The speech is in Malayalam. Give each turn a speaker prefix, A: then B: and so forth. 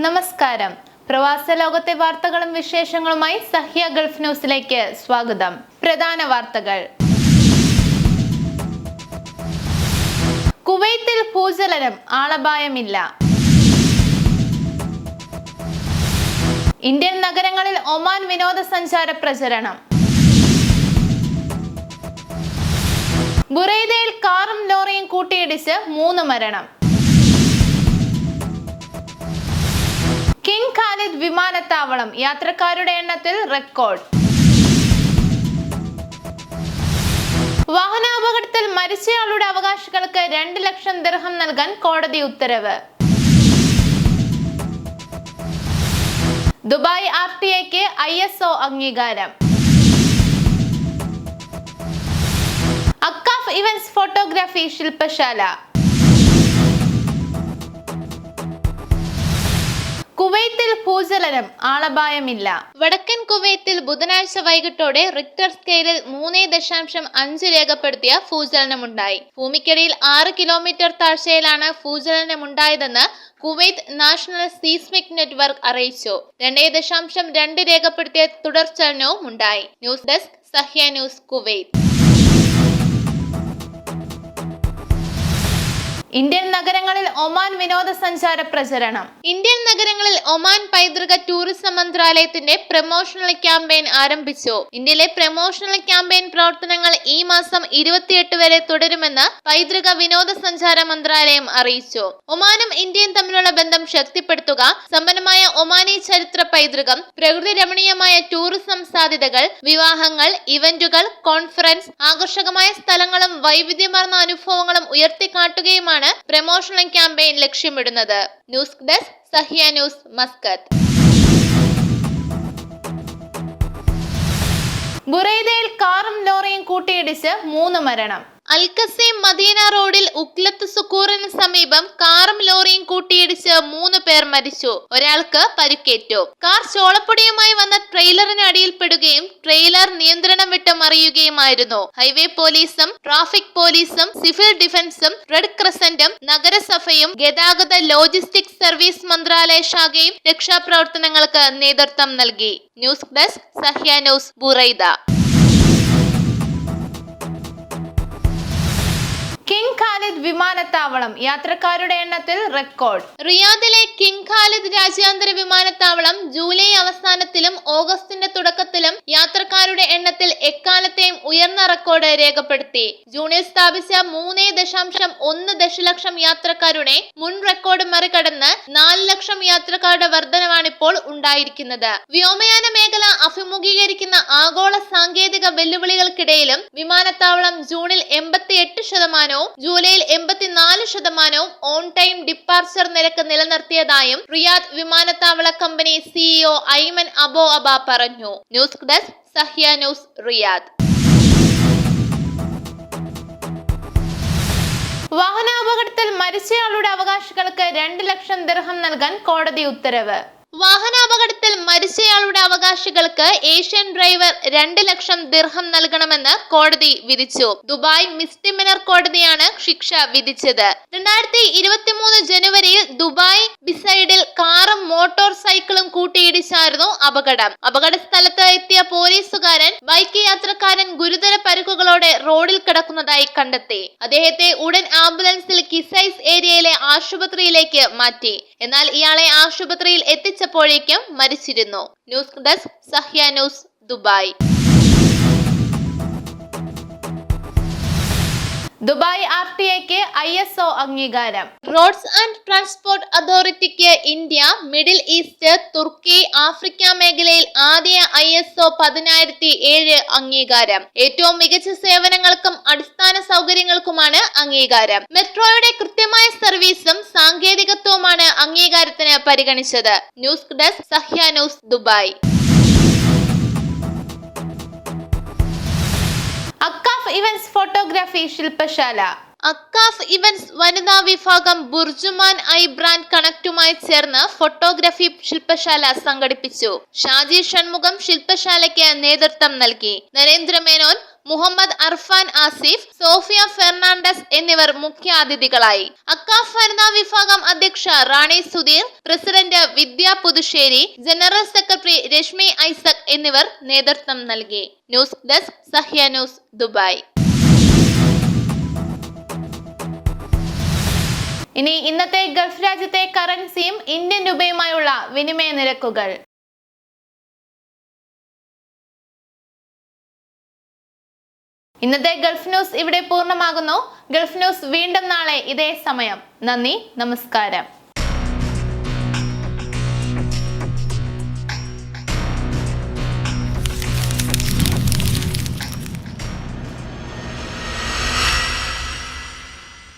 A: നമസ്കാരം. പ്രവാസ ലോകത്തെ വാർത്തകളും വിശേഷങ്ങളുമായി സഹ്യ ഗൾഫ് ന്യൂസിലേക്ക് സ്വാഗതം. പ്രധാന വാർത്തകൾ. കുവൈത്തിൽ ഭൂചലനം, ആളപായമില്ല. ഇന്ത്യൻ നഗരങ്ങളിൽ ഒമാൻ വിനോദസഞ്ചാര പ്രചരണം. ബുറൈദയിൽ കാറും ലോറിയും കൂട്ടിയിടിച്ച് 3 മരണം. കിങ് ഖാലിദ് വിമാനത്താവളം, യാത്രക്കാരുടെ എണ്ണത്തിൽ റെക്കോർഡ്. വാഹനാപകടത്തിൽ മരിച്ചയാളുടെ അവകാശികൾക്ക് 2 ലക്ഷം ദിർഹം നൽകാൻ കോടതി ഉത്തരവ്. ദുബായ് RTA-ക്ക് ISO അംഗീകാരം. അക്കാഫ് ഇവന്റ്സ് ഫോട്ടോഗ്രാഫി ശില്പശാല. കുവൈത്തിൽ ഭൂചലനം, ആളപായമില്ല. വടക്കൻ കുവൈത്തിൽ ബുധനാഴ്ച വൈകിട്ടോടെ റിക്ടർ സ്കെയിലിൽ 3.5 രേഖപ്പെടുത്തിയ ഭൂചലനമുണ്ടായി. ഭൂമിക്കടിയിൽ 6 കിലോമീറ്റർ താഴ്ചയിലാണ് ഭൂചലനമുണ്ടായതെന്ന് കുവൈത്ത് നാഷണൽ സീസ്മിക് നെറ്റ്വർക്ക് അറിയിച്ചു. 2.2 രേഖപ്പെടുത്തിയ തുടർചലനവും ഉണ്ടായി. News desk, Sahya news, Kuwait. Indian നഗരങ്ങളിൽ ഒമാൻ വിനോദസഞ്ചാര പ്രചരണം. ഇന്ത്യൻ നഗരങ്ങളിൽ ഒമാൻ പൈതൃക ടൂറിസം മന്ത്രാലയത്തിന്റെ പ്രമോഷണൽ ക്യാമ്പയിൻ ആരംഭിച്ചു. ഇന്ത്യയിലെ പ്രമോഷണൽ ക്യാമ്പയിൻ പ്രവർത്തനങ്ങൾ ഈ മാസം 28 വരെ തുടരുമെന്ന് പൈതൃക വിനോദസഞ്ചാര മന്ത്രാലയം അറിയിച്ചു. ഒമാനും ഇന്ത്യയും തമ്മിലുള്ള ബന്ധം ശക്തിപ്പെടുത്തുക, സമ്പന്നമായ ഒമാനി ചരിത്ര പൈതൃകം, പ്രകൃതി രമണീയമായ ടൂറിസം സാധ്യതകൾ, വിവാഹങ്ങൾ, ഇവന്റുകൾ, കോൺഫറൻസ്, ആകർഷകമായ സ്ഥലങ്ങളും വൈവിധ്യമാർന്ന അനുഭവങ്ങളും ഉയർത്തിക്കാട്ടുകയുമാണ് പ്രമോഷണൽ ക്യാമ്പയിൻ ലക്ഷ്യമിടുന്നത്. News desk, Sahya news, Muscat. ബുറൈദയിൽ കാറും ലോറിയും കൂട്ടിയിടിച്ച് 3 മരണം. അൽഖസീം മദീന റോഡിൽ ഉക്ലത്ത് സുക്കൂറിന് സമീപം കാറും ലോറിയും കൂട്ടിയിടിച്ച് 3 പേർ മരിച്ചു. ഒരാൾക്ക് പരിക്കേറ്റു. കാർ ചോളപ്പൊടിയുമായി വന്ന ട്രെയിലറിന് അടിയിൽപ്പെടുകയും ട്രെയിലർ നിയന്ത്രണം വിട്ട് മറിയുകയുമായിരുന്നു. ഹൈവേ പോലീസും ട്രാഫിക് പോലീസും സിവിൽ ഡിഫൻസും റെഡ് ക്രസന്റും നഗരസഭയും ഗതാഗത ലോജിസ്റ്റിക്സ് സർവീസ് മന്ത്രാലയ ശാഖയും രക്ഷാപ്രവർത്തനങ്ങൾക്ക് നേതൃത്വം നൽകി. News desk, Sahya news, Buraidah. King Khalid വിമാനത്താവളം, യാത്രക്കാരുടെ എണ്ണത്തിൽ റെക്കോർഡ്. റിയാദിലെ കിങ് ഖാലിദ് രാജ്യാന്തര വിമാനത്താവളം ജൂലൈ അവസാനത്തിലും ഓഗസ്റ്റിന്റെ തുടക്കത്തിലും യാത്രക്കാരുടെ എണ്ണത്തിൽ എക്കാലത്തെയും ഉയർന്ന റെക്കോർഡ് രേഖപ്പെടുത്തി. ജൂണിൽ സ്ഥാപിച്ച 3.1 ദശലക്ഷം യാത്രക്കാരുടെ മുൻ റെക്കോർഡ് മറികടന്ന് 4 ലക്ഷം യാത്രക്കാരുടെ വർധനവാണിപ്പോൾ ഉണ്ടായിരിക്കുന്നത്. വ്യോമയാന മേഖല അഭിമുഖീകരിക്കുന്ന ആഗോള സാങ്കേതിക വെല്ലുവിളികൾക്കിടയിലും വിമാനത്താവളം ജൂണിൽ 88%, ജൂലൈയിൽ 84% ഓൺ ടൈം ഡിപ്പാർച്ചർ നിരക്ക് നിലനിർത്തിയതായും റിയാദ് വിമാനത്താവള കമ്പനി CEO ഐമൻ അബോ അബ പറഞ്ഞു. News desk, Sahya news, Riyadh. വാഹനാപകടത്തിൽ മരിച്ചയാളുടെ അവകാശികൾക്ക് 2 ലക്ഷം ദിർഹം നൽകാൻ കോടതി ഉത്തരവ്. വാഹനാപകടത്തിൽ മരിച്ചയാളുടെ അവകാശികൾക്ക് ഏഷ്യൻ ഡ്രൈവർ 2 ലക്ഷം ദിർഹം നൽകണമെന്ന് കോടതി വിധിച്ചു. ദുബായ് മിസ്ഡിമിനർ കോടതിയാണ് ശിക്ഷ വിധിച്ചത്. 2023 ജനുവരിയിൽ ദുബായ് ബിസൈഡിൽ കാറും മോട്ടോർ സൈക്കിളും കൂട്ടിയിടിച്ചായിരുന്നു അപകടം. അപകട സ്ഥലത്ത് എത്തിയ പോലീസുകാരൻ ബൈക്ക് യാത്രക്കാരൻ ഗുരുതര പരിക്കുകളോടെ റോഡിൽ കിടക്കുന്നതായി കണ്ടെത്തി. അദ്ദേഹത്തെ ഉടൻ ആംബുലൻസിൽ കിസൈസ് ഏരിയയിലെ ആശുപത്രിയിലേക്ക് മാറ്റി. എന്നാൽ ഇയാളെ ആശുപത്രിയിൽ എത്തിച്ചപ്പോഴേക്കും മരിച്ചിരുന്നു. News desk, Sahya news, Dubai. Dubai RTA-ക്ക് ISO അംഗീകാരം. റോഡ്സ് ആൻഡ് ട്രാൻസ്പോർട്ട് അതോറിറ്റിക്ക് ഇന്ത്യ, മിഡിൽ ഈസ്റ്റ്, തുർക്കി, ആഫ്രിക്ക മേഖലയിൽ ആദ്യ ISO 10007 അംഗീകാരം. ഏറ്റവും മികച്ച സേവനങ്ങൾക്കും അടിസ്ഥാന സൗകര്യങ്ങൾക്കുമാണ് അംഗീകാരം. മെട്രോയുടെ കൃത്യമായ സർവീസും സാങ്കേതികത്വവുമാണ് അംഗീകാരത്തിന് പരിഗണിച്ചത്. News desk, Sahya news, Dubai. AKCAF events photography ശില്പശാല. അക്കാഫ് ഇവന്റ്സ് വനിതാ വിഭാഗം ബുർജുമാൻ ഐ ബ്രാൻഡ് കണക്റ്റുമായി ചേർന്ന് ഫോട്ടോഗ്രാഫി ശില്പശാല സംഘടിപ്പിച്ചു. ഷാജി ഷൺമുഖം ശില്പശാലയ്ക്ക് നേതൃത്വം നൽകി. നരേന്ദ്ര മേനോൻ, മുഹമ്മദ് അർഫാൻ ആസിഫ്, സോഫിയ ഫെർണാണ്ടസ് എന്നിവർ മുഖ്യാതിഥികളായി. അക്കാഫ് വനിതാ വിഭാഗം അധ്യക്ഷ റാണി സുധീർ, പ്രസിഡന്റ് വിദ്യ പുതുശ്ശേരി, ജനറൽ സെക്രട്ടറി രശ്മി ഐസക് എന്നിവർ നേതൃത്വം നൽകി. News desk Sahya news, Dubai. ഇനി ഇന്നത്തെ ഗൾഫ് രാജ്യത്തെ കറൻസിയും ഇന്ത്യൻ രൂപയുമായുള്ള വിനിമയ നിരക്കുകൾ. ഇന്നത്തെ ഗൾഫ് ന്യൂസ് ഇവിടെ പൂർണ്ണമാകുന്നു. ഗൾഫ് ന്യൂസ് വീണ്ടും നാളെ ഇതേ സമയം. നന്ദി, നമസ്കാരം.